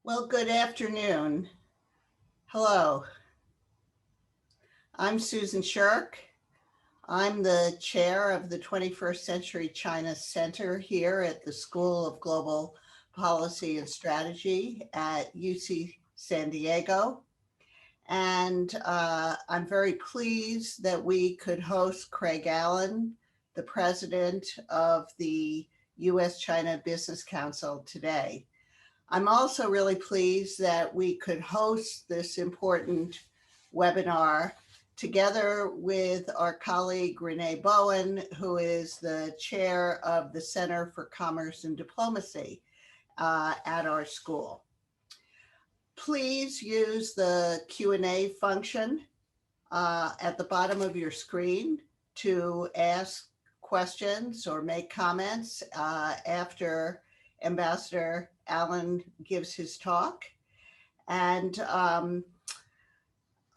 Well, good afternoon. Hello, I'm Susan Shirk. I'm the chair of the 21st Century China Center here at the School of Global Policy and Strategy at UC San Diego. And I'm very pleased that we could host Craig Allen, the president of the US China Business Council today. I'm also really pleased that we could host this important webinar together with our colleague Renee Bowen, who is the chair of the Center for Commerce and Diplomacy at our school. Please use the Q&A function at the bottom of your screen to ask questions or make comments after Ambassador Allen gives his talk. And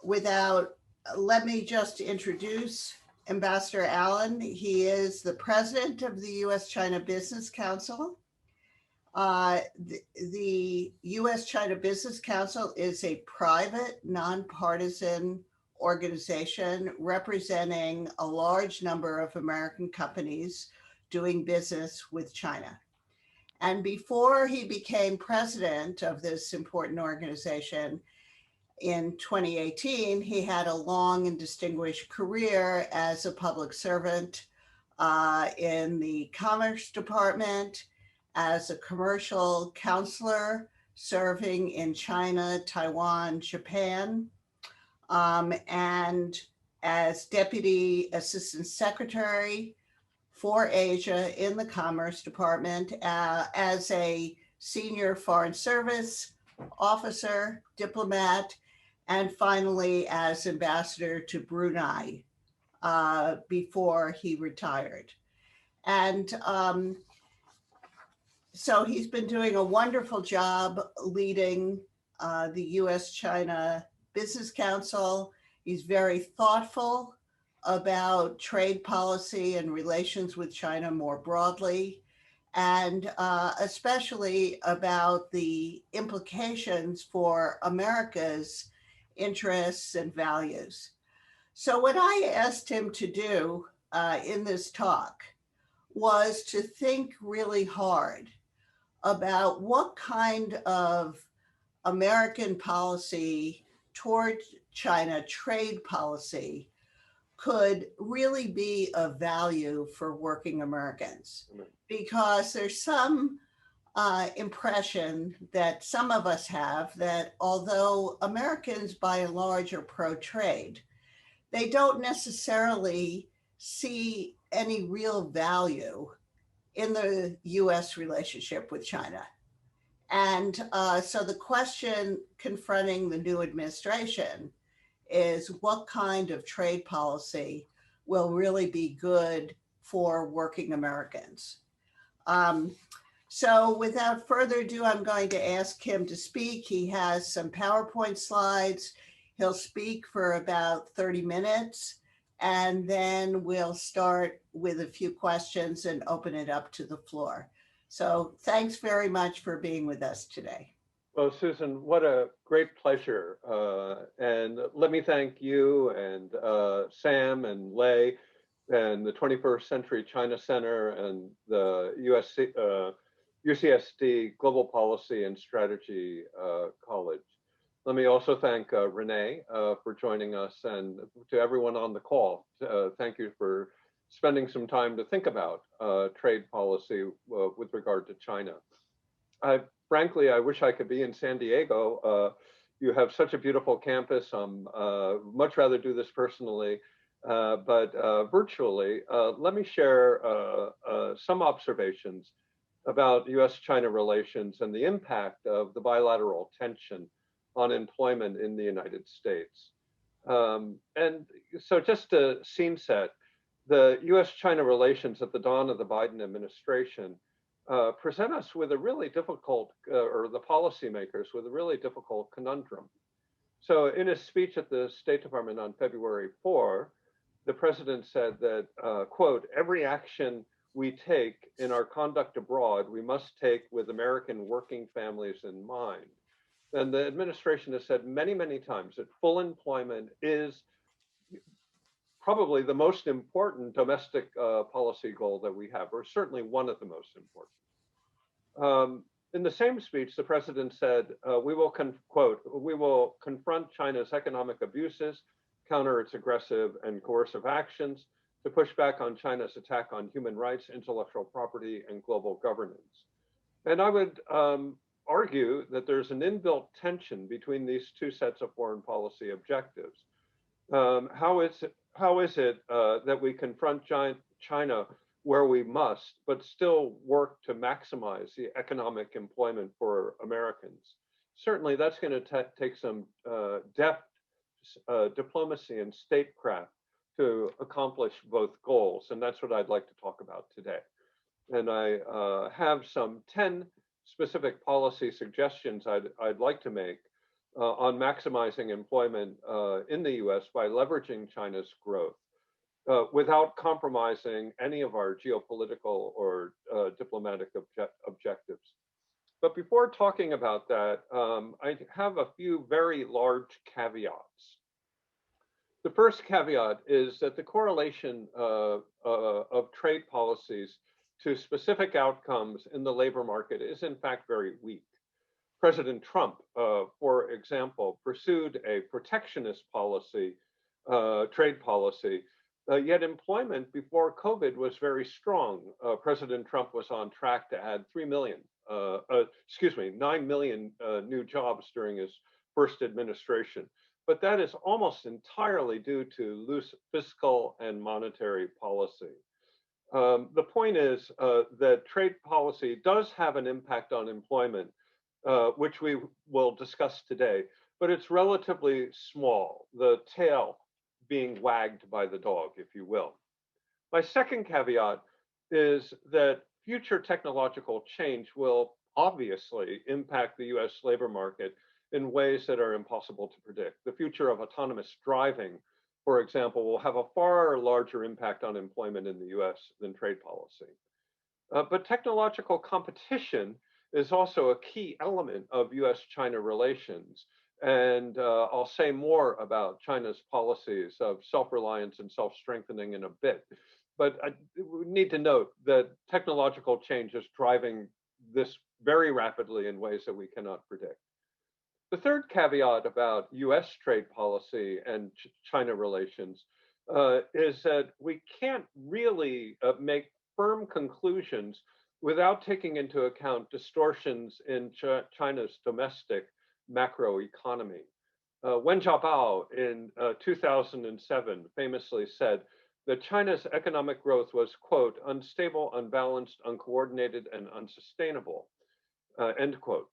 let me just introduce Ambassador Allen. He is the president of the US China Business Council. The US China Business Council is a private, nonpartisan organization representing a large number of American companies doing business with China. And before he became president of this important organization in 2018, he had a long and distinguished career as a public servant in the Commerce Department, as a commercial counselor serving in China, Taiwan, Japan, and as Deputy Assistant Secretary for Asia in the Commerce Department, as a senior Foreign Service officer, diplomat, and finally as ambassador to Brunei before he retired. And so he's been doing a wonderful job leading the US-China Business Council. He's very thoughtful about trade policy and relations with China more broadly, and especially about the implications for America's interests and values. So what I asked him to do in this talk was to think really hard about what kind of American policy toward China, trade policy, could really be of value for working Americans. Because there's some impression that some of us have that although Americans by and large are pro-trade, they don't necessarily see any real value in the US relationship with China. And so the question confronting the new administration is what kind of trade policy will really be good for working Americans. So without further ado, I'm going to ask him to speak. He has some PowerPoint slides. He'll speak for about 30 minutes. And then we'll start with a few questions and open it up to the floor. So thanks very much for being with us today. Well, Susan, what a great pleasure. And let me thank you and Sam and Lei and the 21st Century China Center and the UCSD Global Policy and Strategy College. Let me also thank Renee for joining us, and to everyone on the call. Thank you for spending some time to think about trade policy with regard to China. Frankly, I wish I could be in San Diego. You have such a beautiful campus. Much rather do this personally, but virtually. Let me share some observations about US-China relations and the impact of the bilateral tension on employment in the United States. And so just to scene set, the US-China relations at the dawn of the Biden administration present us with a really difficult, or the policymakers with a really difficult conundrum. So in his speech at the State Department on February 4, the president said that, quote, every action we take in our conduct abroad, we must take with American working families in mind. And the administration has said many, many times that full employment is probably the most important domestic policy goal that we have, or certainly one of the most important. In the same speech, the president said, quote, we will confront China's economic abuses, counter its aggressive and coercive actions, to push back on China's attack on human rights, intellectual property, and global governance. And I would argue that there's an inbuilt tension between these two sets of foreign policy objectives. How is it that we confront China where we must, but still work to maximize the economic employment for Americans? Certainly, that's going to take some depth, diplomacy, and statecraft to accomplish both goals, and that's what I'd like to talk about today. And I have some 10 specific policy suggestions I'd like to make on maximizing employment in the US by leveraging China's growth without compromising any of our geopolitical or diplomatic objectives. But before talking about that, I have a few very large caveats. The first caveat is that the correlation of trade policies to specific outcomes in the labor market is in fact very weak. President Trump, for example, pursued a protectionist policy, trade policy, yet employment before COVID was very strong. President Trump was on track to add 9 million new jobs during his first administration. But that is almost entirely due to loose fiscal and monetary policy. The point is that trade policy does have an impact on employment, which we will discuss today, but it's relatively small, the tail being wagged by the dog, if you will. My second caveat is that future technological change will obviously impact the US labor market in ways that are impossible to predict. The future of autonomous driving, for example, will have a far larger impact on employment in the US than trade policy. But technological competition is also a key element of US-China relations. And I'll say more about China's policies of self-reliance and self-strengthening in a bit. But we need to note that technological change is driving this very rapidly in ways that we cannot predict. The third caveat about US trade policy and China relations is that we can't really make firm conclusions without taking into account distortions in China's domestic macroeconomy. Wen Jiabao in 2007 famously said that China's economic growth was, quote, unstable, unbalanced, uncoordinated, and unsustainable, end quote.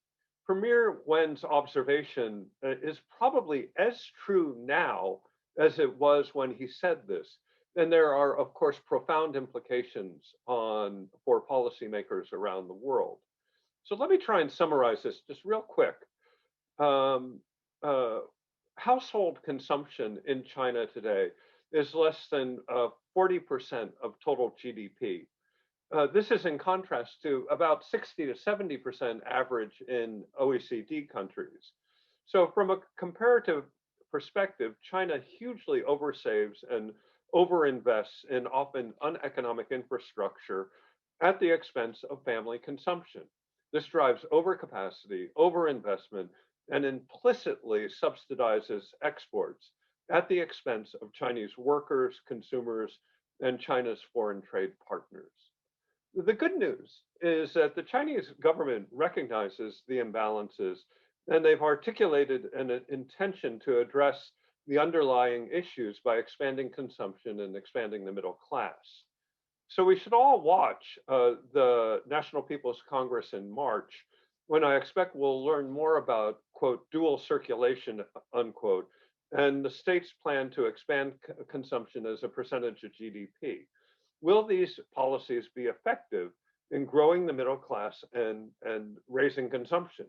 Premier Wen's observation is probably as true now as it was when he said this. And there are, of course, profound implications for policymakers around the world. So let me try and summarize this just real quick. Household consumption in China today is less than 40% of total GDP. This is in contrast to about 60 to 70% average in OECD countries. So from a comparative perspective, China hugely oversaves and overinvests in often uneconomic infrastructure at the expense of family consumption. This drives overcapacity, overinvestment, and implicitly subsidizes exports at the expense of Chinese workers, consumers, and China's foreign trade partners. The good news is that the Chinese government recognizes the imbalances, and they've articulated an intention to address the underlying issues by expanding consumption and expanding the middle class. So we should all watch the National People's Congress in March, when I expect we'll learn more about, quote, dual circulation, unquote, and the state's plan to expand consumption as a percentage of GDP. Will these policies be effective in growing the middle class and raising consumption?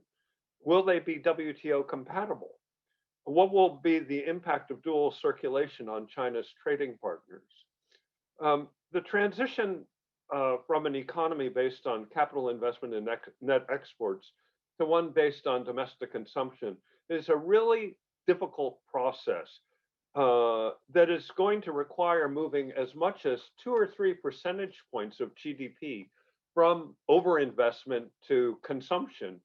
Will they be WTO compatible? What will be the impact of dual circulation on China's trading partners? The transition from an economy based on capital investment and net exports to one based on domestic consumption is a really difficult process that is going to require moving as much as 2 or 3 percentage points of GDP from overinvestment to consumption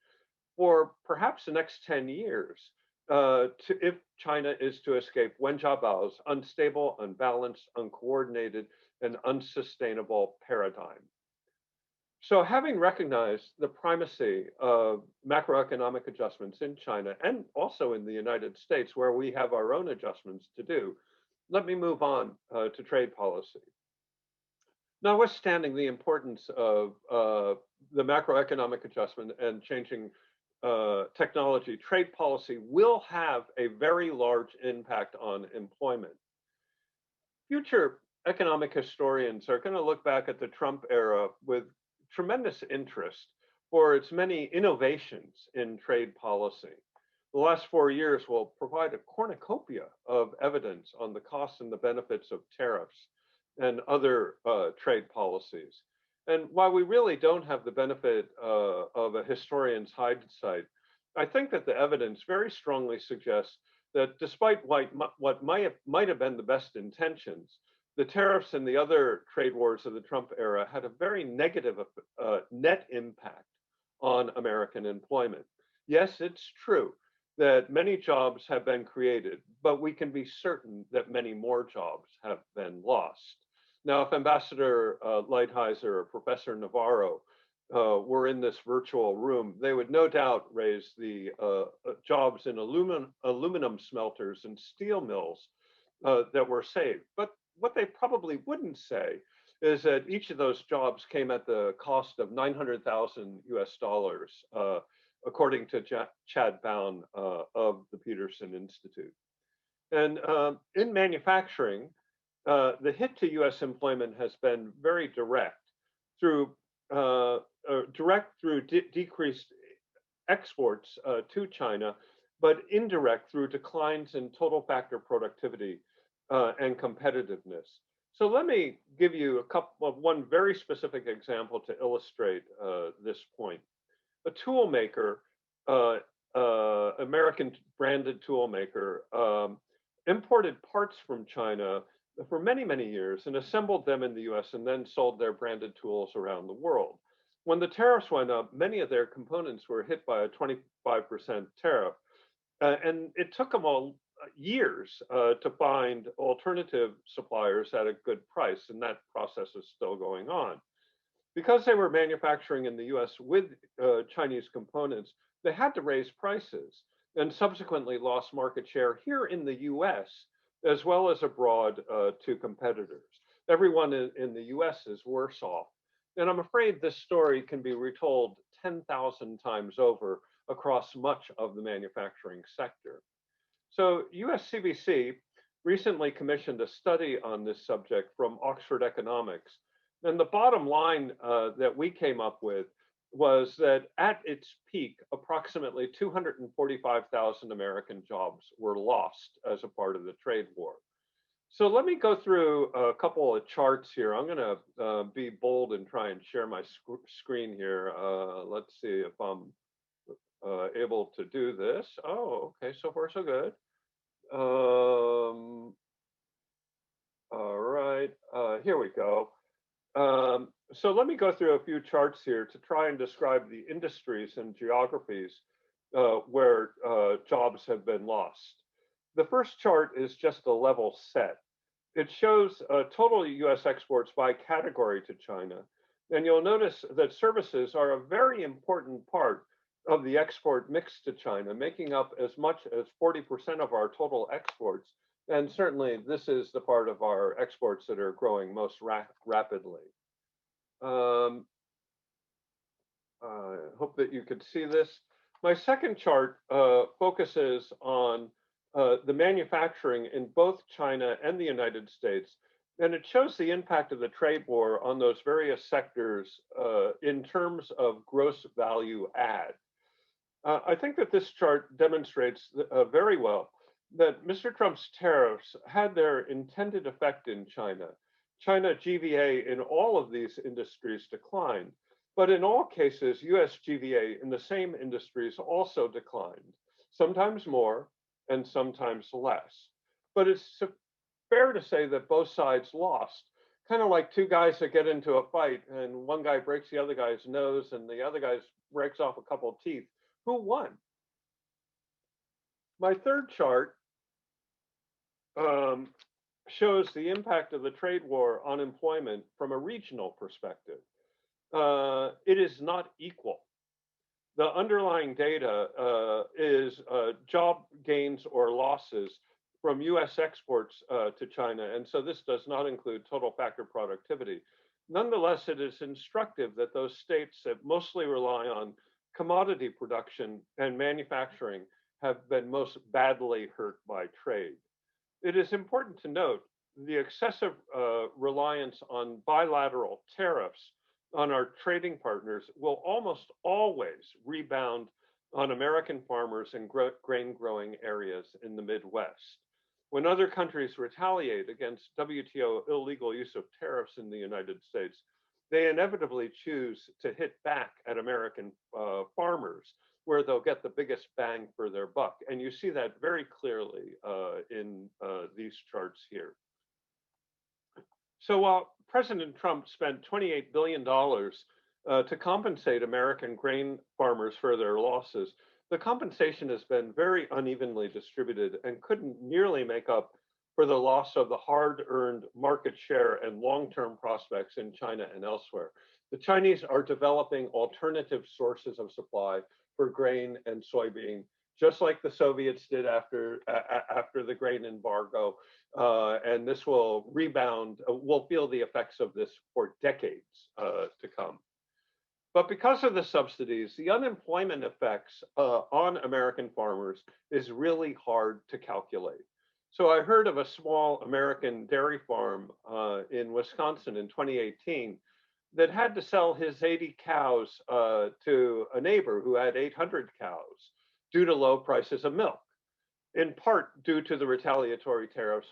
for perhaps the next 10 years if China is to escape Wen Jiabao's unstable, unbalanced, uncoordinated, and unsustainable paradigm. So, having recognized the primacy of macroeconomic adjustments in China and also in the United States, where we have our own adjustments to do, let me move on to trade policy. Notwithstanding the importance of the macroeconomic adjustment and changing technology, trade policy will have a very large impact on employment. Future economic historians are going to look back at the Trump era with tremendous interest for its many innovations in trade policy. The last 4 years will provide a cornucopia of evidence on the costs and the benefits of tariffs and other trade policies. And while we really don't have the benefit of a historian's hindsight, I think that the evidence very strongly suggests that despite what might have been the best intentions, the tariffs and the other trade wars of the Trump era had a very negative net impact on American employment. Yes, it's true that many jobs have been created, but we can be certain that many more jobs have been lost. Now, if Ambassador Lighthizer or Professor Navarro were in this virtual room, they would no doubt raise the jobs in aluminum smelters and steel mills that were saved. But what they probably wouldn't say is that each of those jobs came at the cost of 900,000 US dollars, according to Chad Bown of the Peterson Institute. And in manufacturing, the hit to US employment has been very direct through decreased exports to China, but indirect through declines in total factor productivity and competitiveness. So let me give you one very specific example to illustrate this point. A tool maker, American branded tool maker, imported parts from China for many, many years and assembled them in the US and then sold their branded tools around the world. When the tariffs went up, many of their components were hit by a 25% tariff. And it took them all years to find alternative suppliers at a good price, and that process is still going on. Because they were manufacturing in the US with Chinese components, they had to raise prices and subsequently lost market share here in the US as well as abroad to competitors. Everyone in the US is worse off. And I'm afraid this story can be retold 10,000 times over across much of the manufacturing sector. So USCBC recently commissioned a study on this subject from Oxford Economics. And the bottom line that we came up with was that at its peak, approximately 245,000 American jobs were lost as a part of the trade war. So let me go through a couple of charts here. I'm going to be bold and try and share my screen here. Let's see if I'm able to do this. Oh, okay, so far so good. All right, here we go. So let me go through a few charts here to try and describe the industries and geographies where jobs have been lost. The first chart is just a level set. It shows total US exports by category to China. And you'll notice that services are a very important part of the export mix to China, making up as much as 40% of our total exports. And certainly this is the part of our exports that are growing most rapidly. I hope that you could see this. My second chart focuses on the manufacturing in both China and the United States. And it shows the impact of the trade war on those various sectors in terms of gross value add. I think that this chart demonstrates very well that Mr. Trump's tariffs had their intended effect in China. China GVA in all of these industries declined. But in all cases, US GVA in the same industries also declined, sometimes more and sometimes less. But it's fair to say that both sides lost. Kind of like two guys that get into a fight and one guy breaks the other guy's nose and the other guy breaks off a couple of teeth. Who won? My third chart um, shows the impact of the trade war on employment from a regional perspective. It is not equal. The underlying data is job gains or losses from US exports to China. And so this does not include total factor productivity. Nonetheless, it is instructive that those states that mostly rely on commodity production and manufacturing have been most badly hurt by trade. It is important to note the excessive reliance on bilateral tariffs on our trading partners will almost always rebound on American farmers in grain growing areas in the Midwest. When other countries retaliate against WTO illegal use of tariffs in the United States, they inevitably choose to hit back at American farmers where they'll get the biggest bang for their buck. And you see that very clearly in these charts here. So while President Trump spent $28 billion to compensate American grain farmers for their losses, the compensation has been very unevenly distributed and couldn't nearly make up for the loss of the hard-earned market share and long-term prospects in China and elsewhere. The Chinese are developing alternative sources of supply for grain and soybean, just like the Soviets did after the grain embargo. And this will rebound. We'll feel the effects of this for decades to come. But because of the subsidies, the unemployment effects on American farmers is really hard to calculate. So I heard of a small American dairy farm in Wisconsin in 2018 that had to sell his 80 cows to a neighbor who had 800 cows due to low prices of milk, in part due to the retaliatory tariffs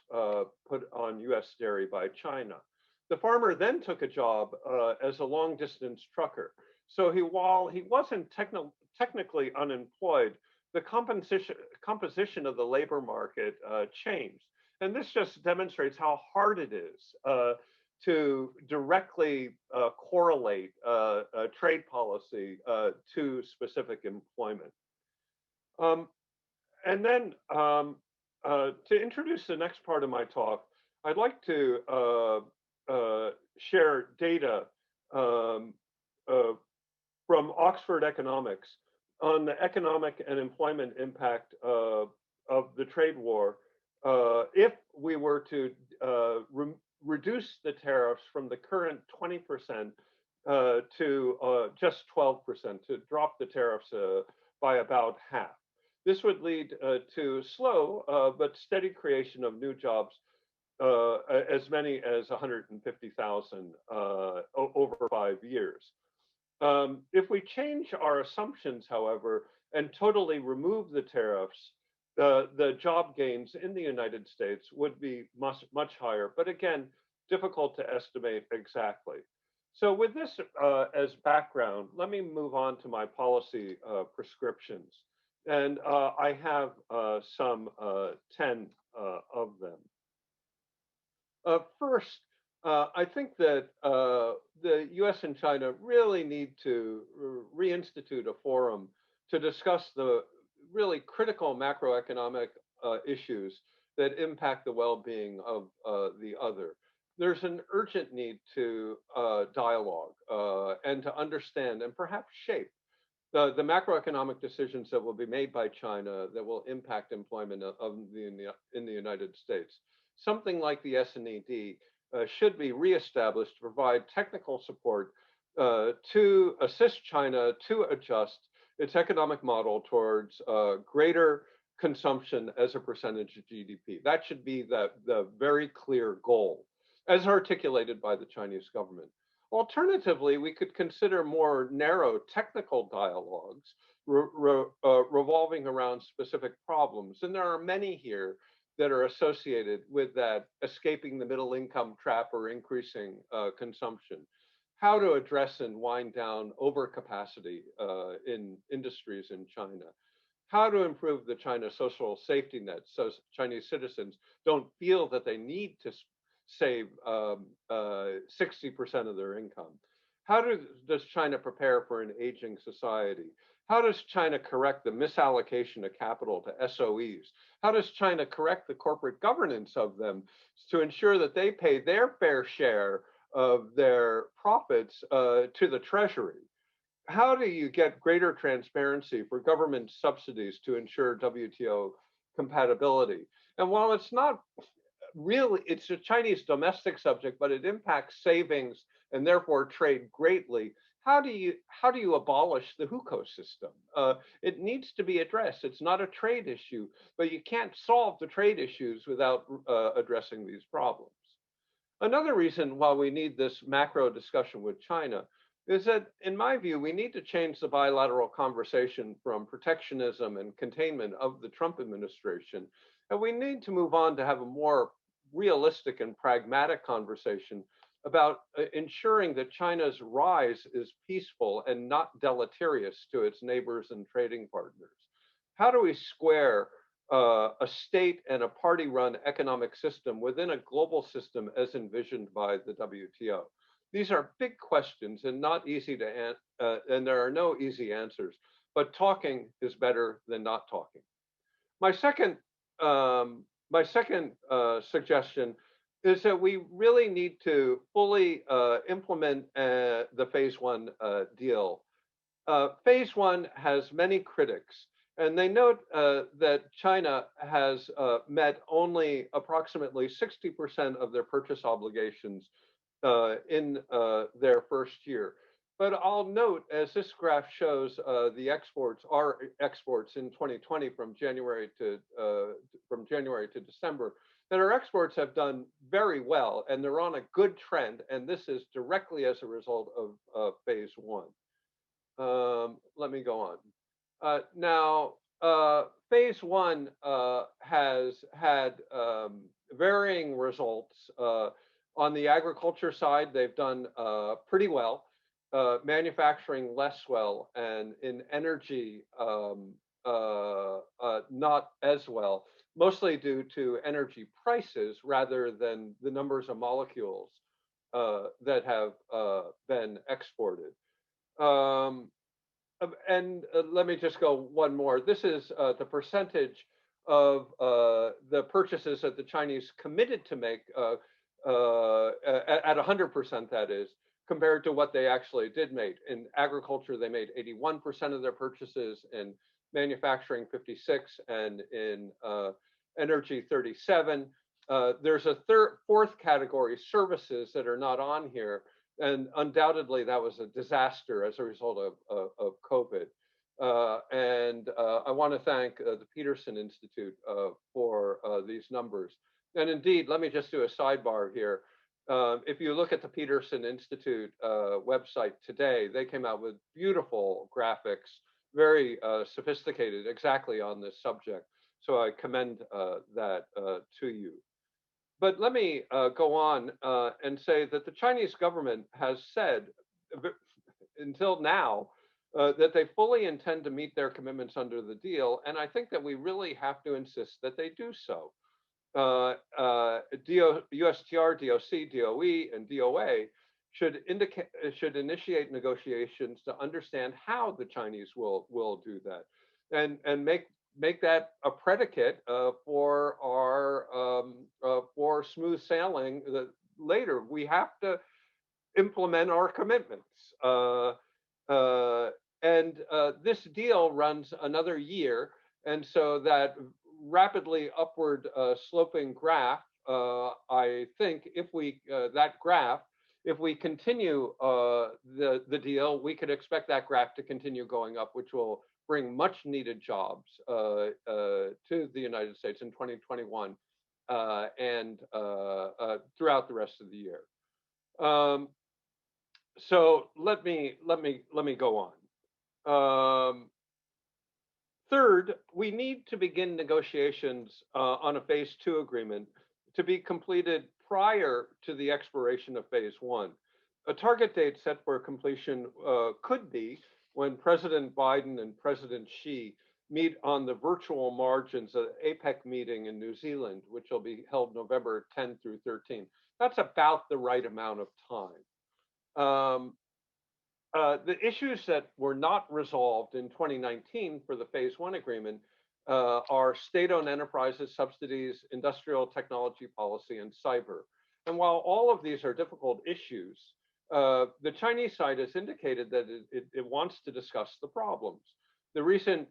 put on US dairy by China. The farmer then took a job as a long distance trucker. So while he wasn't technically unemployed, the composition of the labor market changed. And this just demonstrates how hard it is to directly correlate trade policy to specific employment. And then to introduce the next part of my talk, I'd like to share data from Oxford Economics on the economic and employment impact of the trade war if we were to reduce the tariffs from the current 20% to just 12%, to drop the tariffs by about half. This would lead to slow but steady creation of new jobs, as many as 150,000 over 5 years. If we change our assumptions, however, and totally remove the tariffs, the job gains in the United States would be much higher, but again, difficult to estimate exactly. So with this as background, let me move on to my policy prescriptions. And I have some 10 of them. First, I think that the US and China really need to reinstitute a forum to discuss the really critical macroeconomic issues that impact the well-being of the other. There's an urgent need to dialogue and to understand and perhaps shape the macroeconomic decisions that will be made by China that will impact employment in the United States. Something like the SNED should be reestablished to provide technical support to assist China to adjust its economic model towards greater consumption as a percentage of GDP. That should be the very clear goal, as articulated by the Chinese government. Alternatively, we could consider more narrow technical dialogues revolving around specific problems. And there are many here that are associated with that escaping the middle income trap or increasing consumption. how to address and wind down overcapacity in industries in China, how to improve the China social safety net so Chinese citizens don't feel that they need to save 60% of their income. Does China prepare for an aging society? How does China correct the misallocation of capital to SOEs? How does China correct the corporate governance of them to ensure that they pay their fair share of their profits to the treasury? How do you get greater transparency for government subsidies to ensure WTO compatibility? And while it's not really, it's a Chinese domestic subject, but it impacts savings and therefore trade greatly. How do you abolish the hukou system? It needs to be addressed. It's not a trade issue, but you can't solve the trade issues without addressing these problems. Another reason why we need this macro discussion with China is that, in my view, we need to change the bilateral conversation from protectionism and containment of the Trump administration. And we need to move on to have a more realistic and pragmatic conversation about ensuring that China's rise is peaceful and not deleterious to its neighbors and trading partners. How do we square a state and a party-run economic system within a global system as envisioned by the WTO? These are big questions and not easy to answer, and there are no easy answers. But talking is better than not talking. My second, suggestion is that we really need to fully implement the phase one deal. Phase one has many critics, and they note that China has met only approximately 60% of their purchase obligations in their first year. But I'll note, as this graph shows, the our exports in 2020 from January to December, that our exports have done very well, and they're on a good trend, and this is directly as a result of phase one. Let me go on. Now, phase one has had varying results. On the agriculture side, they've done pretty well. Manufacturing less well, and in energy not as well, mostly due to energy prices rather than the numbers of molecules that have been exported. And let me just go one more. This is the percentage of the purchases that the Chinese committed to make at 100%, that is, compared to what they actually did make. In agriculture, they made 81% of their purchases, in manufacturing 56, and in energy 37. There's a fourth category, services, that are not on here, and undoubtedly that was a disaster as a result of COVID. And I want to thank the Peterson Institute for these numbers. And indeed, let me just do a sidebar here. If you look at the Peterson Institute website today, they came out with beautiful graphics, very sophisticated, exactly on this subject. So I commend that to you. But let me go on and say that the Chinese government has said until now that they fully intend to meet their commitments under the deal. And I think that we really have to insist that they do so. USTR, DOC, DOE, and DOA should initiate negotiations to understand how the Chinese will do that, and make that a predicate for our for smooth sailing. Later, we have to implement our commitments, and this deal runs another year, and so that rapidly upward sloping graph, I think if we if we continue the deal, we could expect that graph to continue going up, which will bring much needed jobs to the United States in 2021 and throughout the rest of the year. So let me go on. Third, we need to begin negotiations on a phase two agreement to be completed prior to the expiration of phase one. a target date set for completion could be when President Biden and President Xi meet on the virtual margins of the APEC meeting in New Zealand, which will be held November 10 through 13. That's about the right amount of time. The issues that were not resolved in 2019 for the phase one agreement are state-owned enterprises, subsidies, industrial technology policy, and cyber. And while all of these are difficult issues, the Chinese side has indicated that it wants to discuss the problems. The recent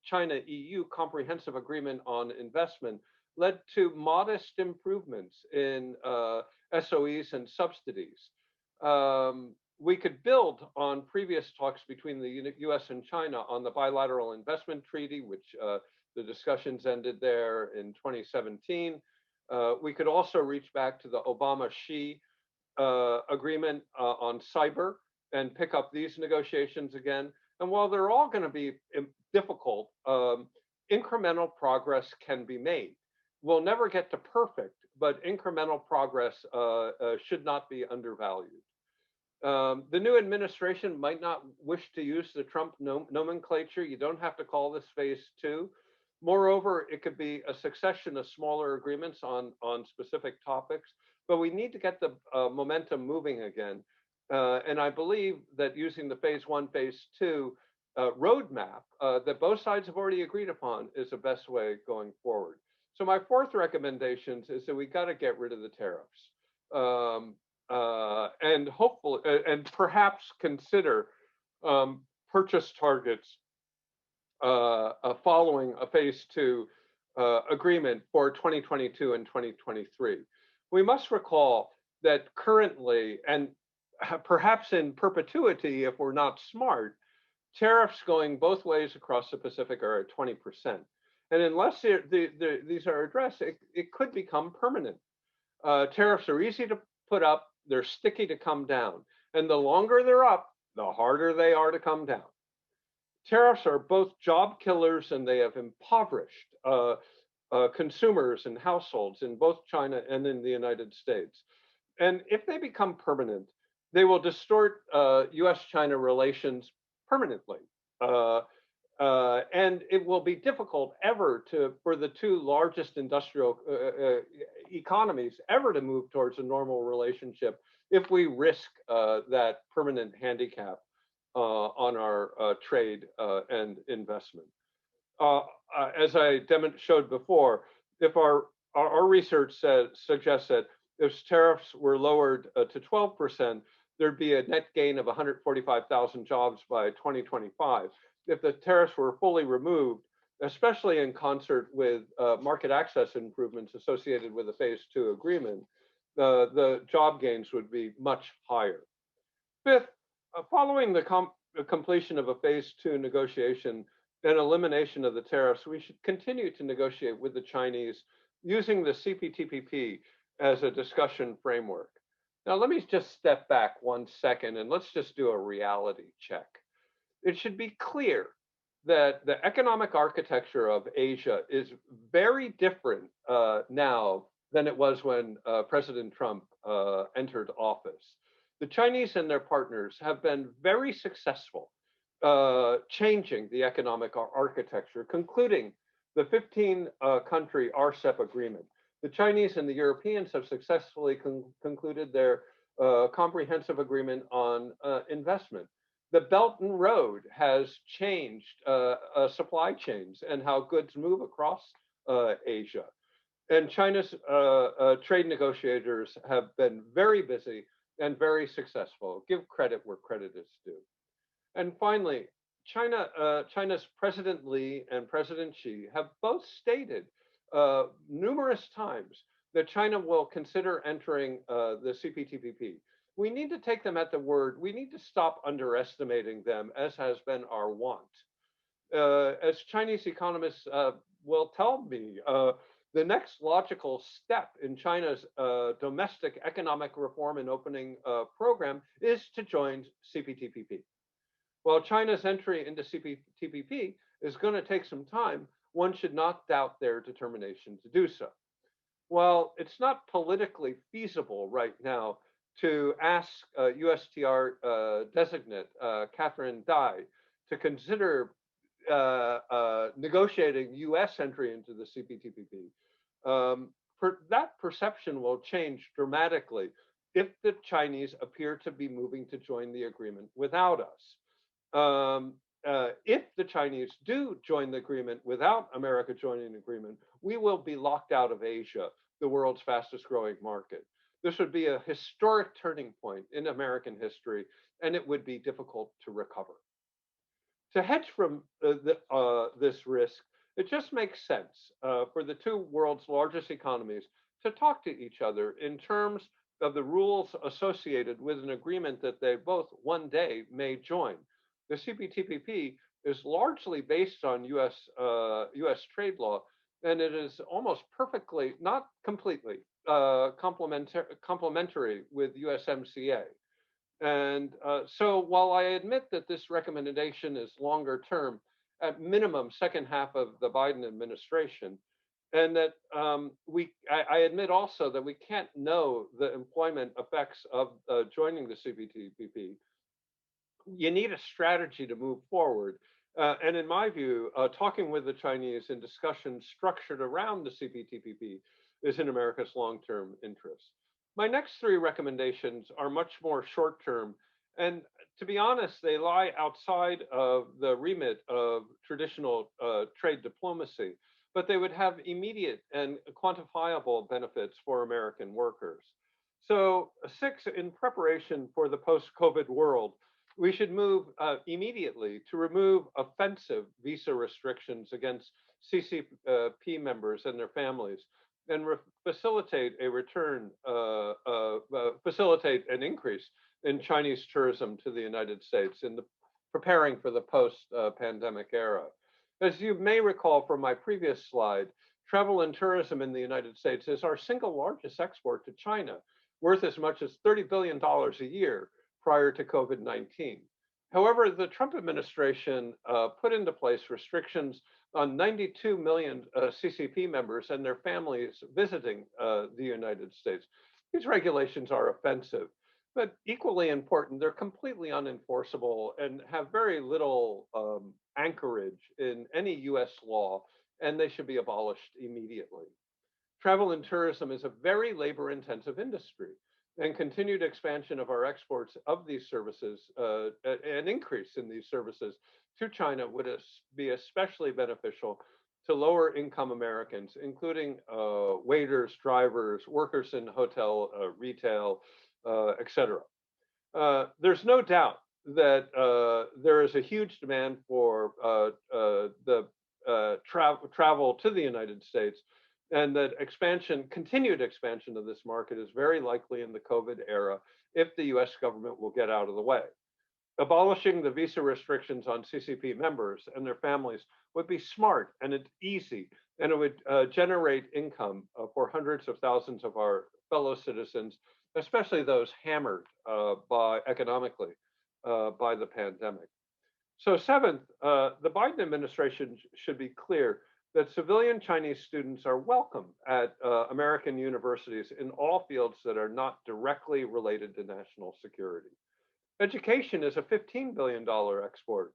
China-EU comprehensive agreement on investment led to modest improvements in SOEs and subsidies. We could build on previous talks between the US and China on the bilateral investment treaty, which the discussions ended there in 2017. We could also reach back to the Obama-Xi agreement on cyber and pick up these negotiations again. And while they're all going to be difficult, incremental progress can be made. We'll never get to perfect, but incremental progress should not be undervalued. The new administration might not wish to use the Trump nomenclature. You don't have to call this phase two. Moreover, it could be a succession of smaller agreements on specific topics, but we need to get the momentum moving again. And I believe that using the phase one, phase two roadmap that both sides have already agreed upon is the best way going forward. So my fourth recommendation is that we got to get rid of the tariffs. And hopefully, and perhaps consider purchase targets following a phase two agreement for 2022 and 2023. We must recall that currently, and perhaps in perpetuity if we're not smart, tariffs going both ways across the Pacific are at 20%. And unless these are addressed, it could become permanent. Tariffs are easy to put up, they're sticky to come down. And the longer they're up, the harder they are to come down. Tariffs are both job killers and they have impoverished consumers and households in both China and in the United States. And if they become permanent, they will distort US-China relations permanently. And it will be difficult ever for the two largest industrial economies ever to move towards a normal relationship if we risk that permanent handicap on our trade and investment. As I showed before, if our research suggests that if tariffs were lowered to 12%, there'd be a net gain of 145,000 jobs by 2025. If the tariffs were fully removed, especially in concert with market access improvements associated with the phase two agreement, the job gains would be much higher. Fifth, following the completion of a phase two negotiation and elimination of the tariffs, we should continue to negotiate with the Chinese using the CPTPP as a discussion framework. Now, let me just step back 1 second and let's just do a reality check. It should be clear that the economic architecture of Asia is very different now than it was when President Trump entered office. The Chinese and their partners have been very successful changing the economic architecture, concluding the 15-country RCEP agreement. The Chinese and the Europeans have successfully concluded their comprehensive agreement on investment. The Belt and Road has changed supply chains and how goods move across Asia. And China's trade negotiators have been very busy and very successful. Give credit where credit is due. And finally, China's President Li and President Xi have both stated numerous times that China will consider entering the CPTPP. We need to take them at the word. We need to stop underestimating them, as has been our want. As Chinese economists will tell me, the next logical step in China's domestic economic reform and opening program is to join CPTPP. While China's entry into CPTPP is going to take some time, one should not doubt their determination to do so. While it's not politically feasible right now to ask USTR designate Catherine Dai to consider negotiating U.S. entry into the CPTPP, that perception will change dramatically if the Chinese appear to be moving to join the agreement without us. If the Chinese do join the agreement without America joining the agreement, we will be locked out of Asia, the world's fastest growing market. This would be a historic turning point in American history, and it would be difficult to recover. To hedge from this risk, it just makes sense for the two world's largest economies to talk to each other in terms of the rules associated with an agreement that they both one day may join. The CPTPP is largely based on US trade law, and it is almost perfectly, not completely, complementary with USMCA. And so while I admit that this recommendation is longer term, at minimum second half of the Biden administration, and that I admit also that we can't know the employment effects of joining the CPTPP. You need a strategy to move forward. And in my view, talking with the Chinese in discussions structured around the CPTPP is in America's long-term interest. My next three recommendations are much more short-term, and to be honest, they lie outside of the remit of traditional trade diplomacy, but they would have immediate and quantifiable benefits for American workers. So, six, in preparation for the post-COVID world, we should move immediately to remove offensive visa restrictions against CCP members and their families, and facilitate a return, facilitate an increase in Chinese tourism to the United States in the preparing for the post-pandemic era. As you may recall from my previous slide, travel and tourism in the United States is our single largest export to China, worth as much as $30 billion a year prior to COVID-19. However, the Trump administration put into place restrictions on 92 million CCP members and their families visiting the United States. These regulations are offensive, but equally important, they're completely unenforceable and have very little anchorage in any US law, and they should be abolished immediately. Travel and tourism is a very labor-intensive industry, and continued expansion of our exports of these services, an increase in these services to China would be especially beneficial to lower income Americans, including waiters, drivers, workers in hotel, retail, etc. There's no doubt that there is a huge demand for travel to the United States, and that continued expansion of this market is very likely in the COVID era if the US government will get out of the way. Abolishing the visa restrictions on CCP members and their families would be smart, and it's easy, and it would generate income for hundreds of thousands of our fellow citizens, especially those hammered economically by the pandemic. So seventh, the Biden administration should be clear that civilian Chinese students are welcome at American universities in all fields that are not directly related to national security. Education is a $15 billion export,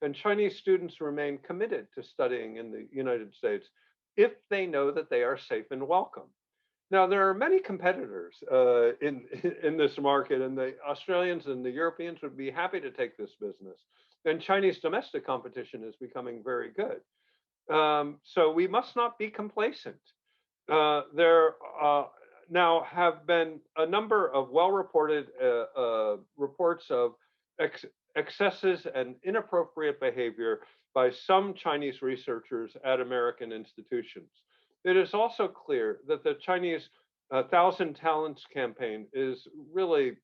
and Chinese students remain committed to studying in the United States if they know that they are safe and welcome. Now, there are many competitors in this market, and the Australians and the Europeans would be happy to take this business. And Chinese domestic competition is becoming very good. So we must not be complacent. There now have been a number of well-reported reports of excesses and inappropriate behavior by some Chinese researchers at American institutions. It is also clear that the Chinese 1,000 Talents campaign is really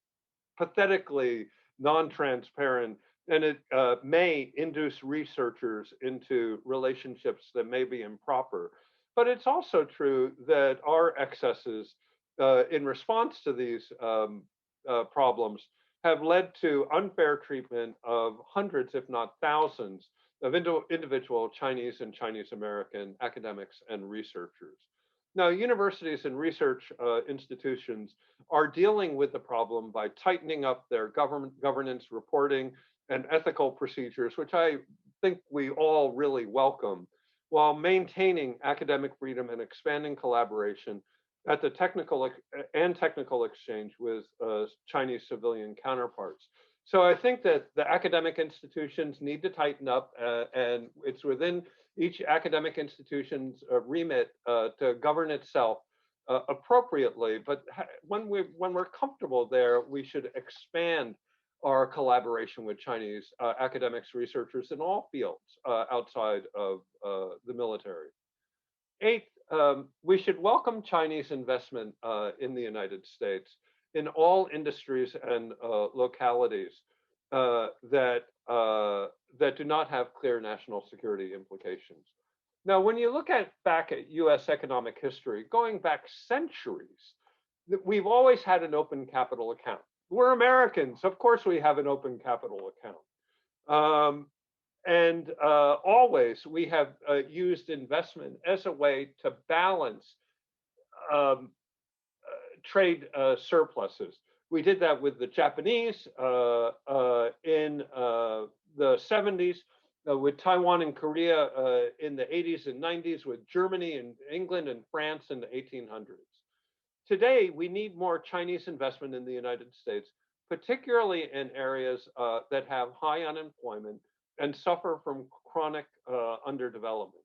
pathetically non-transparent, and it may induce researchers into relationships that may be improper. But it's also true that our excesses in response to these problems have led to unfair treatment of hundreds, if not thousands, of individual Chinese and Chinese American academics and researchers. Now, universities and research institutions are dealing with the problem by tightening up their governance reporting and ethical procedures, which I think we all really welcome, while maintaining academic freedom and expanding collaboration at the technical exchange with Chinese civilian counterparts. So I think that the academic institutions need to tighten up, and it's within each academic institution's remit to govern itself appropriately. But when we're comfortable there, we should expand our collaboration with Chinese academics, researchers in all fields outside of the military. Eighth, we should welcome Chinese investment in the United States in all industries and localities that do not have clear national security implications. Now, when you look back at U.S. economic history, going back centuries, we've always had an open capital account. We're Americans, of course we have an open capital account. And always we have used investment as a way to balance trade surpluses. We did that with the Japanese in the 70s, with Taiwan and Korea in the 80s and 90s, with Germany and England and France in the 1800s. Today, we need more Chinese investment in the United States, particularly in areas that have high unemployment and suffer from chronic underdevelopment.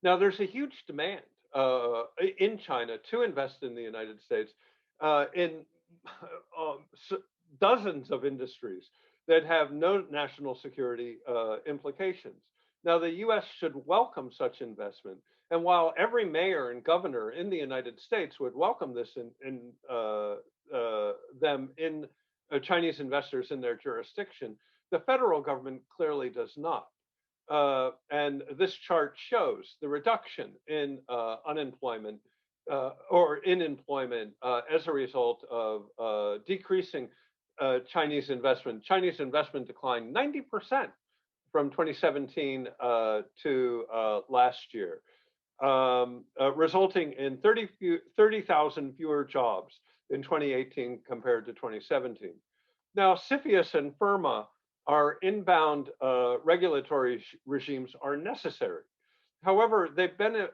Now, there's a huge demand in China to invest in the United States in dozens of industries that have no national security implications. Now, the US should welcome such investment. And while every mayor and governor in the United States would welcome this Chinese investors in their jurisdiction, the federal government clearly does not. And this chart shows the reduction in unemployment or in employment as a result of decreasing Chinese investment. Chinese investment declined 90% from 2017 to last year, resulting in 30,000 fewer jobs in 2018 compared to 2017. Now, CFIUS and FIRMA, our inbound regulatory regimes, are necessary. However, they've been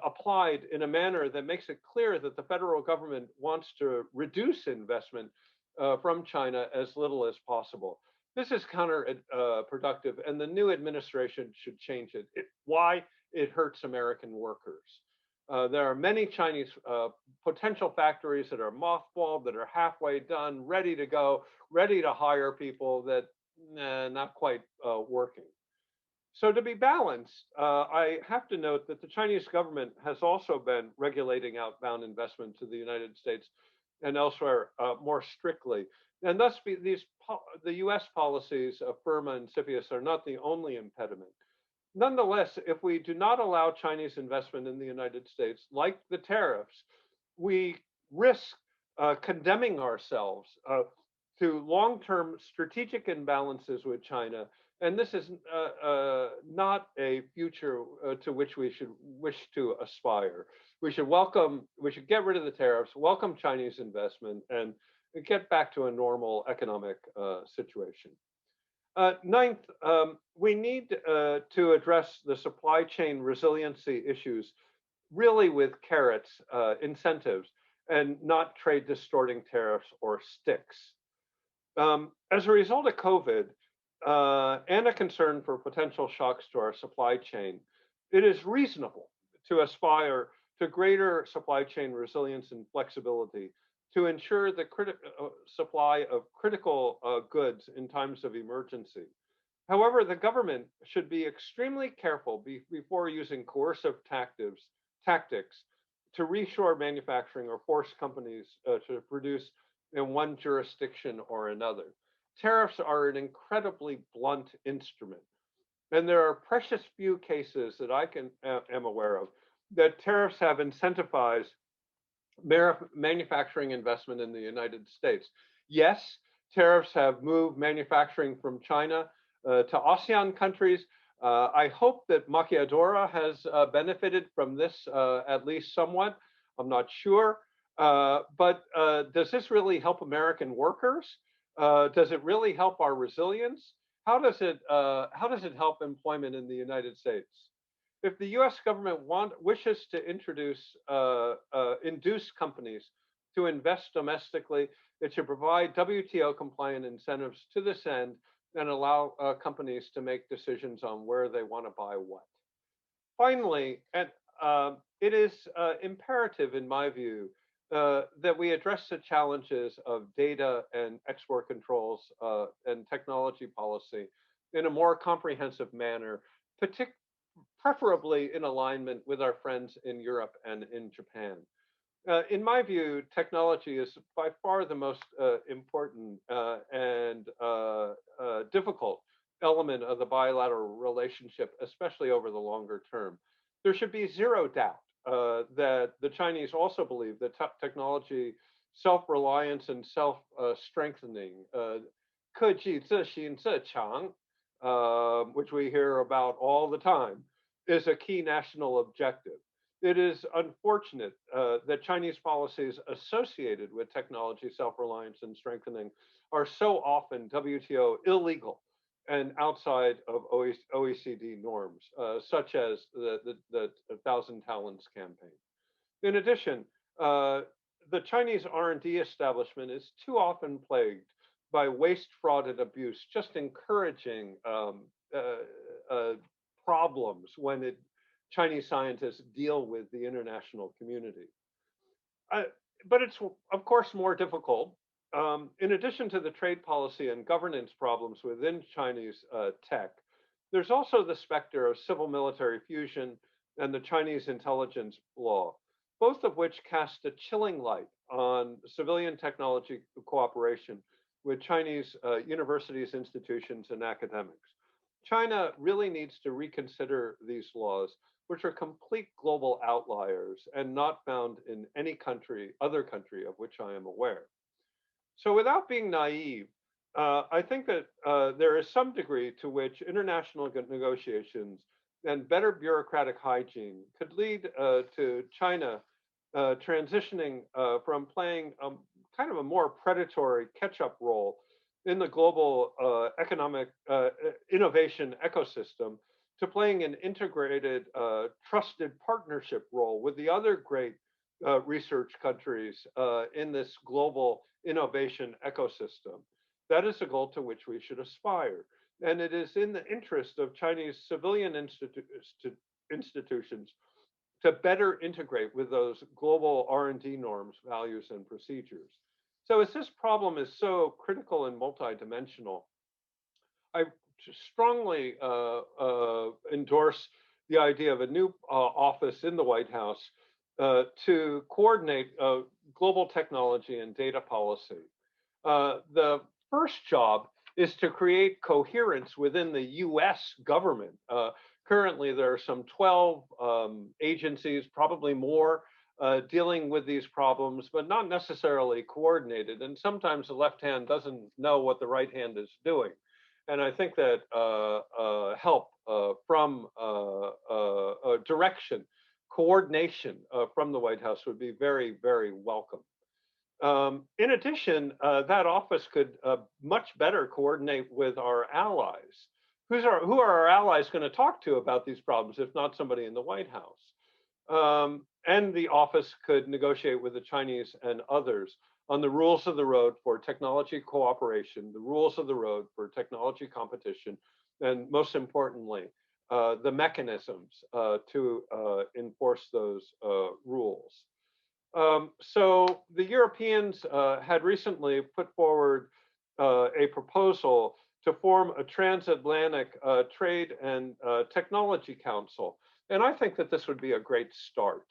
applied in a manner that makes it clear that the federal government wants to reduce investment from China as little as possible. This is counterproductive, and the new administration should change it. Why? It hurts American workers. There are many Chinese potential factories that are mothballed, that are halfway done, ready to go, ready to hire people that not quite working. So to be balanced, I have to note that the Chinese government has also been regulating outbound investment to the United States and elsewhere more strictly. And thus, the US policies of FIRMA and CFIUS are not the only impediment. Nonetheless, if we do not allow Chinese investment in the United States, like the tariffs, we risk condemning ourselves to long-term strategic imbalances with China. And this is not a future to which we should wish to aspire. We should get rid of the tariffs, welcome Chinese investment, and get back to a normal economic situation. Ninth, we need to address the supply chain resiliency issues really with carrots, incentives, and not trade distorting tariffs or sticks. As a result of COVID and a concern for potential shocks to our supply chain, it is reasonable to aspire to greater supply chain resilience and flexibility to ensure the supply of critical goods in times of emergency. However, the government should be extremely careful before using coercive tactics to reshore manufacturing or force companies to produce in one jurisdiction or another. Tariffs are an incredibly blunt instrument. And there are precious few cases that I am aware of that tariffs have incentivized manufacturing investment in the United States. Yes, tariffs have moved manufacturing from China to ASEAN countries, I hope that Maquiadora has benefited from this at least somewhat. I'm not sure. But does this really help American workers? Does it really help our resilience? How does it help employment in the United States? If the U.S. government wishes to induce companies to invest domestically, it should provide WTO compliant incentives to this end and allow companies to make decisions on where they want to buy what. Finally, it is imperative, in my view, that we address the challenges of data and export controls and technology policy in a more comprehensive manner, preferably in alignment with our friends in Europe and in Japan. In my view, technology is by far the most important and difficult element of the bilateral relationship, especially over the longer term. There should be zero doubt that the Chinese also believe that technology self-reliance and self-strengthening, 科技自信自强, which we hear about all the time, is a key national objective. It is unfortunate that Chinese policies associated with technology self-reliance and strengthening are so often WTO illegal and outside of OECD norms, such as the Thousand Talents campaign. In addition, the Chinese R&D establishment is too often plagued by waste, fraud, and abuse, just encouraging problems when Chinese scientists deal with the international community. But it's, of course, more difficult. In addition to the trade policy and governance problems within Chinese tech, there's also the specter of civil-military fusion and the Chinese intelligence law, both of which cast a chilling light on civilian technology cooperation with Chinese universities, institutions, and academics. China really needs to reconsider these laws, which are complete global outliers and not found in any other country of which I am aware. So without being naive, I think that there is some degree to which international negotiations and better bureaucratic hygiene could lead to China transitioning from playing kind of a more predatory catch-up role in the global economic innovation ecosystem to playing an integrated, trusted partnership role with the other great research countries in this global innovation ecosystem. That is a goal to which we should aspire. And it is in the interest of Chinese civilian institutions to better integrate with those global R&D norms, values, and procedures. So as this problem is so critical and multidimensional, I strongly endorse the idea of a new office in the White House to coordinate global technology and data policy. The first job is to create coherence within the US government. Currently, there are some 12 agencies, probably more, dealing with these problems, but not necessarily coordinated. And sometimes the left hand doesn't know what the right hand is doing. And I think that help from direction, coordination from the White House would be very, very welcome. In addition, that office could much better coordinate with our allies. Who are our allies going to talk to about these problems, if not somebody in the White House? And the office could negotiate with the Chinese and others on the rules of the road for technology cooperation, the rules of the road for technology competition, and most importantly, the mechanisms to enforce those rules. So the Europeans had recently put forward a proposal to form a transatlantic trade and technology council. And I think that this would be a great start.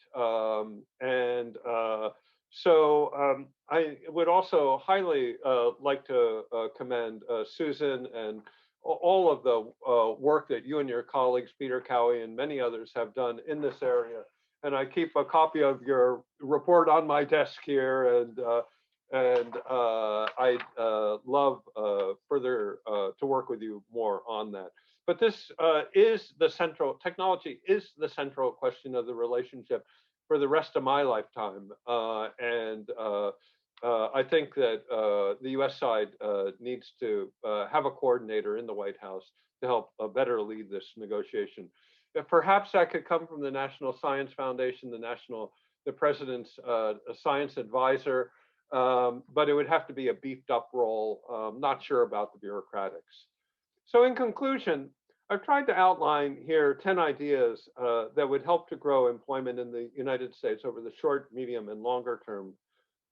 So I would also highly like to commend Susan and all of the work that you and your colleagues, Peter Cowie and many others, have done in this area. And I keep a copy of your report on my desk here, and I'd love further to work with you more on that. But this is the central, technology is the central question of the relationship for the rest of my lifetime. I think that the US side needs to have a coordinator in the White House to help better lead this negotiation. Perhaps that could come from the National Science Foundation, the president's science advisor, but it would have to be a beefed up role. Not sure about the bureaucratics. So in conclusion, I've tried to outline here 10 ideas that would help to grow employment in the United States over the short, medium, and longer term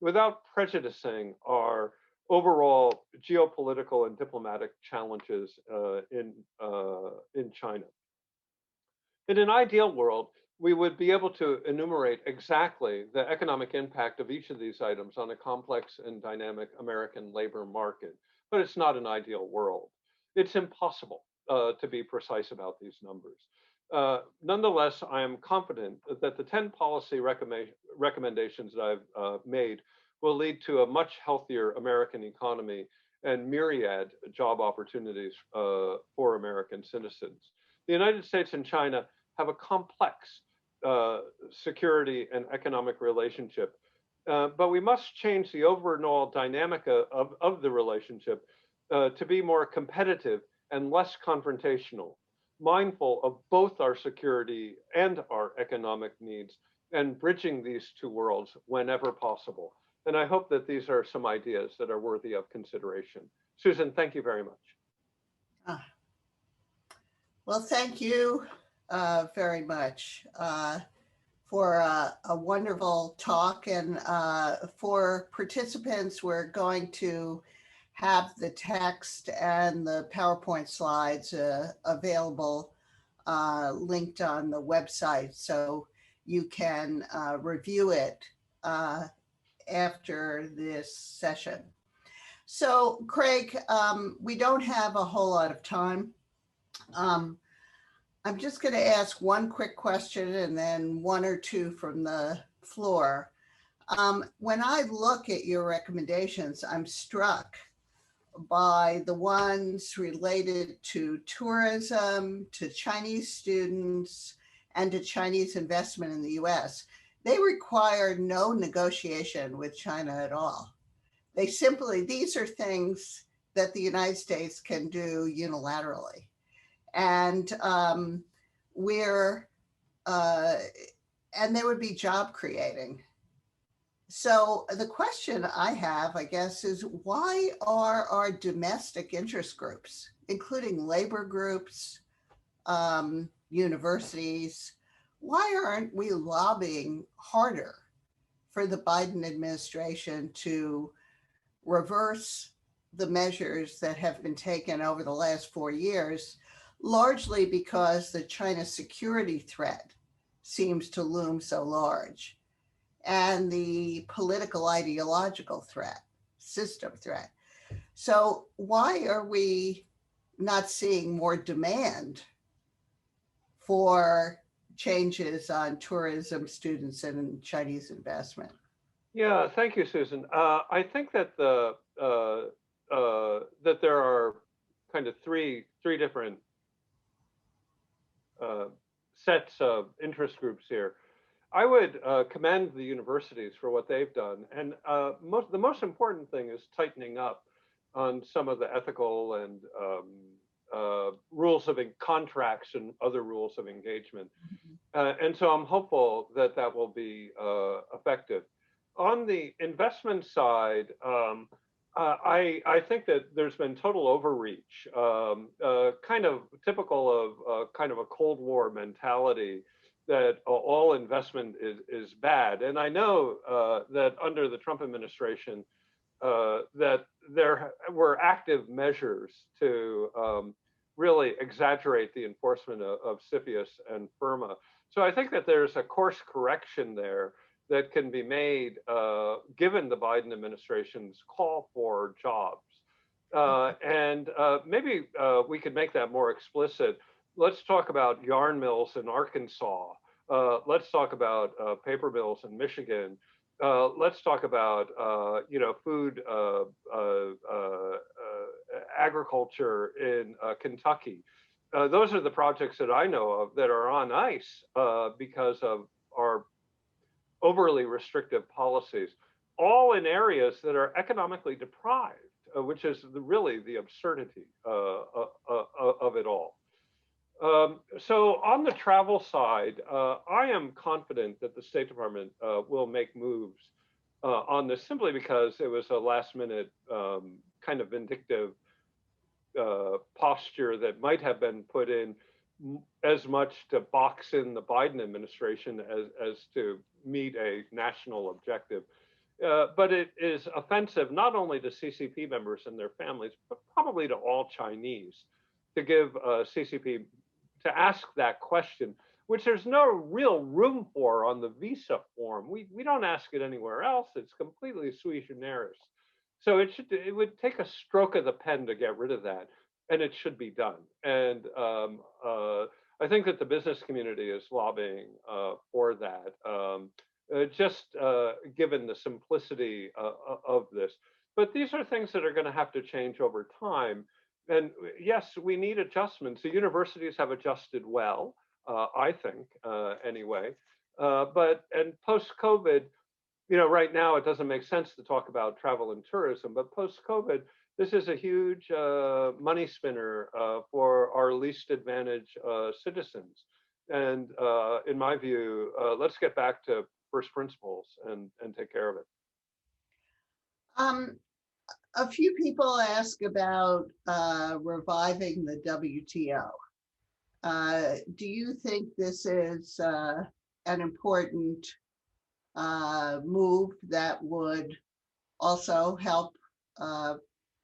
without prejudicing our overall geopolitical and diplomatic challenges in China. In an ideal world, we would be able to enumerate exactly the economic impact of each of these items on a complex and dynamic American labor market, but it's not an ideal world. It's impossible to be precise about these numbers. Nonetheless, I am confident that the 10 policy recommendations that I've made will lead to a much healthier American economy and myriad job opportunities for American citizens. The United States and China have a complex security and economic relationship, but we must change the overall dynamic of the relationship to be more competitive and less confrontational, mindful of both our security and our economic needs, and bridging these two worlds whenever possible. And I hope that these are some ideas that are worthy of consideration. Susan, thank you very much. Well, thank you very much for a wonderful talk. And for participants, we're going to have the text and the PowerPoint slides available, linked on the website, so you can review it after this session. So, Craig, we don't have a whole lot of time. I'm just going to ask one quick question and then one or two from the floor. When I look at your recommendations, I'm struck by the ones related to tourism, to Chinese students, and to Chinese investment in the US. They require no negotiation with China at all. They simply, these are things that the United States can do unilaterally. And and they would be job creating. So the question I have, I guess, is why are our domestic interest groups, including labor groups, universities, why aren't we lobbying harder for the Biden administration to reverse the measures that have been taken over the last 4 years, largely because the China security threat seems to loom so large, and the political ideological threat, system threat. So why are we not seeing more demand for changes on tourism, students, and Chinese investment? Yeah, thank you, Susan. I think that that there are kind of three different sets of interest groups here. I would commend the universities for what they've done, and the most important thing is tightening up on some of the ethical and rules of contracts and other rules of engagement. And so I'm hopeful that that will be effective. On the investment side, I think that there's been total overreach, kind of typical of kind of a Cold War mentality that all investment is bad. And I know that under the Trump administration, that there were active measures to really exaggerate the enforcement of CFIUS and FIRMA. So I think that there's a course correction there that can be made given the Biden administration's call for jobs. And maybe we could make that more explicit. Let's talk about yarn mills in Arkansas. Let's talk about paper mills in Michigan. Let's talk about food agriculture in Kentucky. those are the projects that I know of that are on ice because of our overly restrictive policies, all in areas that are economically deprived, which is really the absurdity of it all. So on the travel side, I am confident that the State Department will make moves on this simply because it was a last minute kind of vindictive posture that might have been put in as much to box in the Biden administration as to meet a national objective. But it is offensive not only to CCP members and their families, but probably to all Chinese to give CCP to ask that question, which there's no real room for on the visa form. We don't ask it anywhere else. It's completely sui generis. So it would take a stroke of the pen to get rid of that, and it should be done. And I think that the business community is lobbying for that, just given the simplicity of this. But these are things that are going to have to change over time. And yes, we need adjustments. The universities have adjusted well, I think, anyway. And post-COVID, right now it doesn't make sense to talk about travel and tourism, but post-COVID, this is a huge money spinner for our least advantaged citizens. And in my view, let's get back to first principles and take care of it. A few people ask about reviving the WTO. Do you think this is an important move that would also help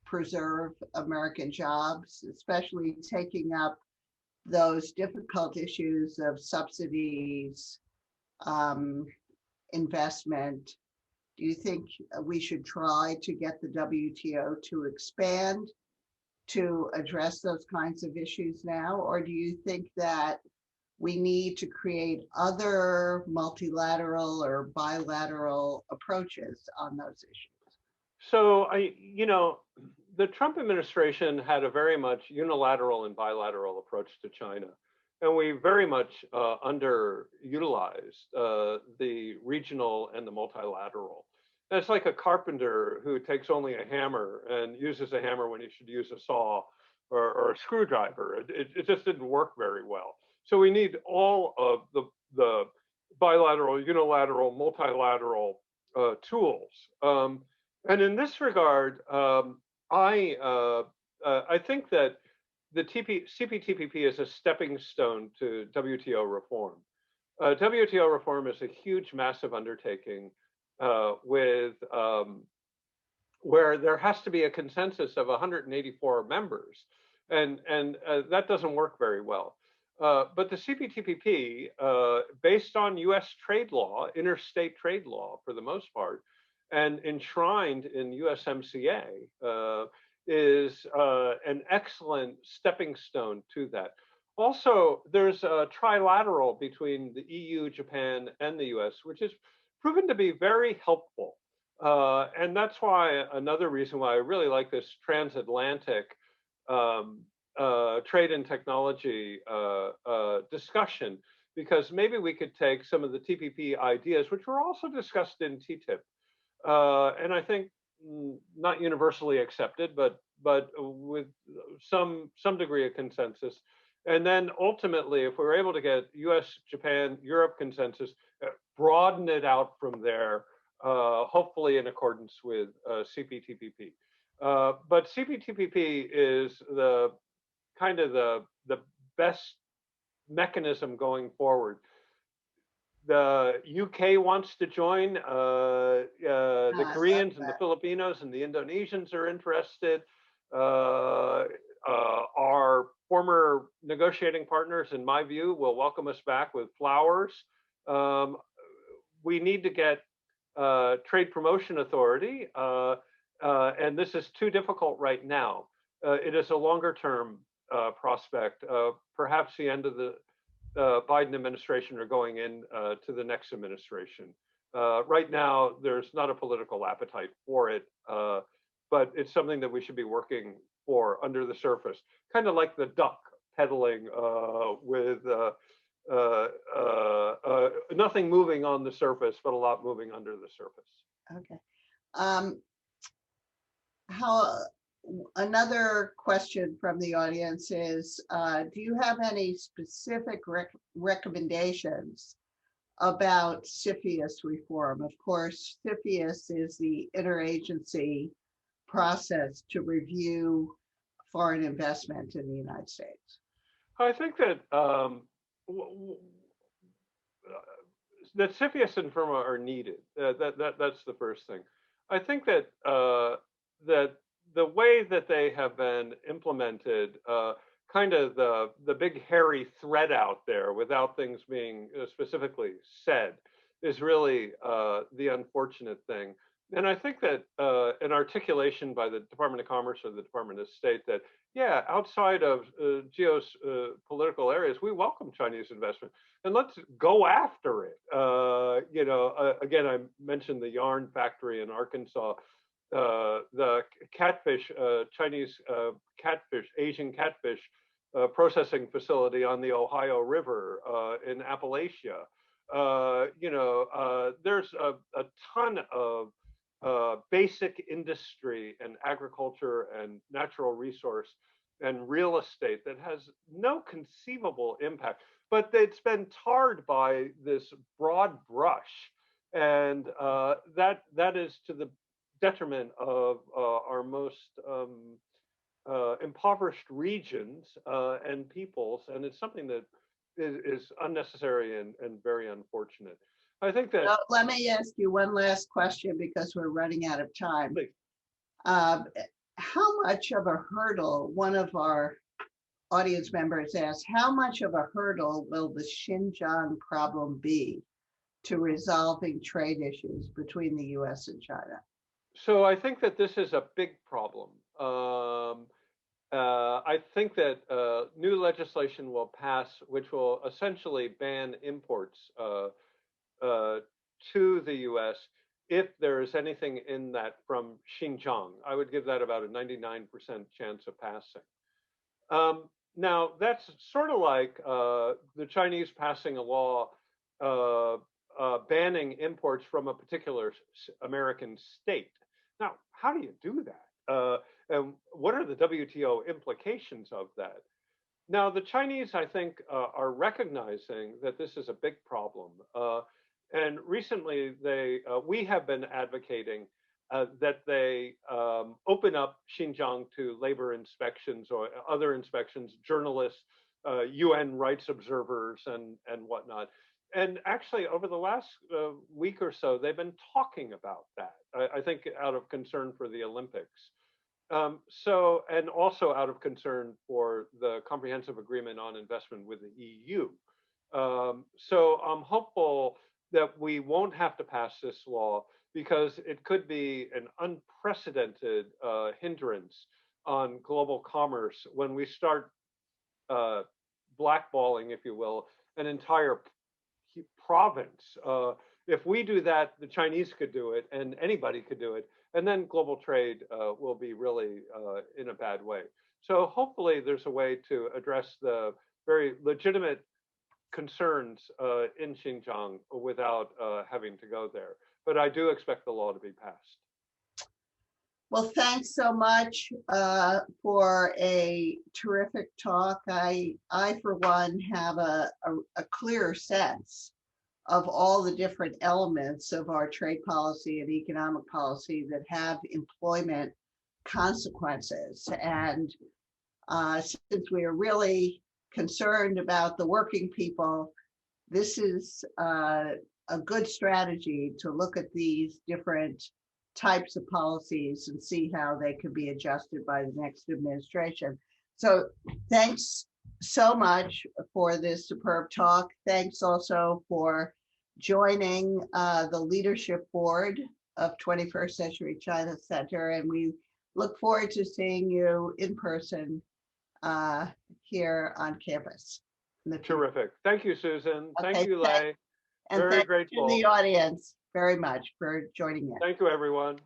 preserve American jobs, especially taking up those difficult issues of subsidies, investment? Do you think we should try to get the WTO to expand to address those kinds of issues now? Or do you think that we need to create other multilateral or bilateral approaches on those issues? So the Trump administration had a very much unilateral and bilateral approach to China. And we very much underutilized the regional and the multilateral. And it's like a carpenter who takes only a hammer and uses a hammer when he should use a saw or a screwdriver. It just didn't work very well. So we need all of the bilateral, unilateral, multilateral tools. And in this regard, I think that the CPTPP is a stepping stone to WTO reform. WTO reform is a huge, massive undertaking with where there has to be a consensus of 184 members, and that doesn't work very well. But the CPTPP, based on U.S. trade law, interstate trade law for the most part, and enshrined in USMCA, is an excellent stepping stone to that. Also, there's a trilateral between the EU, Japan, and the US, which has proven to be very helpful. And that's why another reason why I really like this transatlantic trade and technology discussion, because maybe we could take some of the TPP ideas, which were also discussed in TTIP, and I think not universally accepted, but with some degree of consensus. And then ultimately, if we were able to get U.S., Japan, Europe consensus, broaden it out from there, hopefully in accordance with CPTPP. But CPTPP is the kind of the best mechanism going forward. The UK wants to join. The Koreans and the Filipinos and the Indonesians are interested. Our former negotiating partners, in my view, will welcome us back with flowers. We need to get trade promotion authority, and this is too difficult right now. It is a longer term prospect, perhaps the end of the Biden administration or going in to the next administration. Right now, there's not a political appetite for it, but it's something that we should be working for under the surface, kind of like the duck pedaling with nothing moving on the surface, but a lot moving under the surface. Okay. How Another question from the audience is, do you have any specific recommendations about CFIUS reform? Of course, CFIUS is the interagency process to review foreign investment in the United States. I think that that CFIUS and FIRMA are needed. That's the first thing. I think that that the way that they have been implemented, kind of the big hairy thread out there without things being specifically said, is really the unfortunate thing. And I think that an articulation by the Department of Commerce or the Department of State that, yeah, outside of geopolitical areas, we welcome Chinese investment and let's go after it. Again, I mentioned the yarn factory in Arkansas, the catfish, Chinese catfish, Asian catfish processing facility on the Ohio River in Appalachia. There's a ton of basic industry and agriculture and natural resource and real estate that has no conceivable impact, but it's been tarred by this broad brush, and that is to the detriment of our most impoverished regions and peoples, and it's something that is unnecessary and very unfortunate. I think that. Well, let me ask you one last question because we're running out of time. Please. How much of a hurdle, one of our audience members asked, how much of a hurdle will the Xinjiang problem be to resolving trade issues between the US and China? So I think that this is a big problem. I think that new legislation will pass, which will essentially ban imports to the U.S. if there is anything in that from Xinjiang. I would give that about a 99% chance of passing. Now, that's sort of like the Chinese passing a law banning imports from a particular American state. Now, how do you do that? And what are the WTO implications of that? Now, the Chinese, I think, are recognizing that this is a big problem. And recently, we have been advocating that they open up Xinjiang to labor inspections or other inspections, journalists, UN rights observers, and whatnot. And actually, over the last week or so, they've been talking about that, I think out of concern for the Olympics. And also out of concern for the comprehensive agreement on investment with the EU. So I'm hopeful that we won't have to pass this law because it could be an unprecedented hindrance on global commerce when we start blackballing, if you will, an entire province. If we do that, the Chinese could do it and anybody could do it. And then global trade will be really in a bad way. So hopefully there's a way to address the very legitimate concerns in Xinjiang without having to go there. But I do expect the law to be passed. Well, thanks so much for a terrific talk. I for one, have a clear sense of all the different elements of our trade policy and economic policy that have employment consequences. And since we are really concerned about the working people, this is a good strategy to look at these different types of policies and see how they can be adjusted by the next administration. So thanks so much for this superb talk. Thanks also for joining the leadership board of 21st Century China Center, and we look forward to seeing you in person here on campus. Terrific. Thank you, Susan. Okay, thank you, Lei. And very thank grateful to the audience very much for joining in. Thank you, everyone.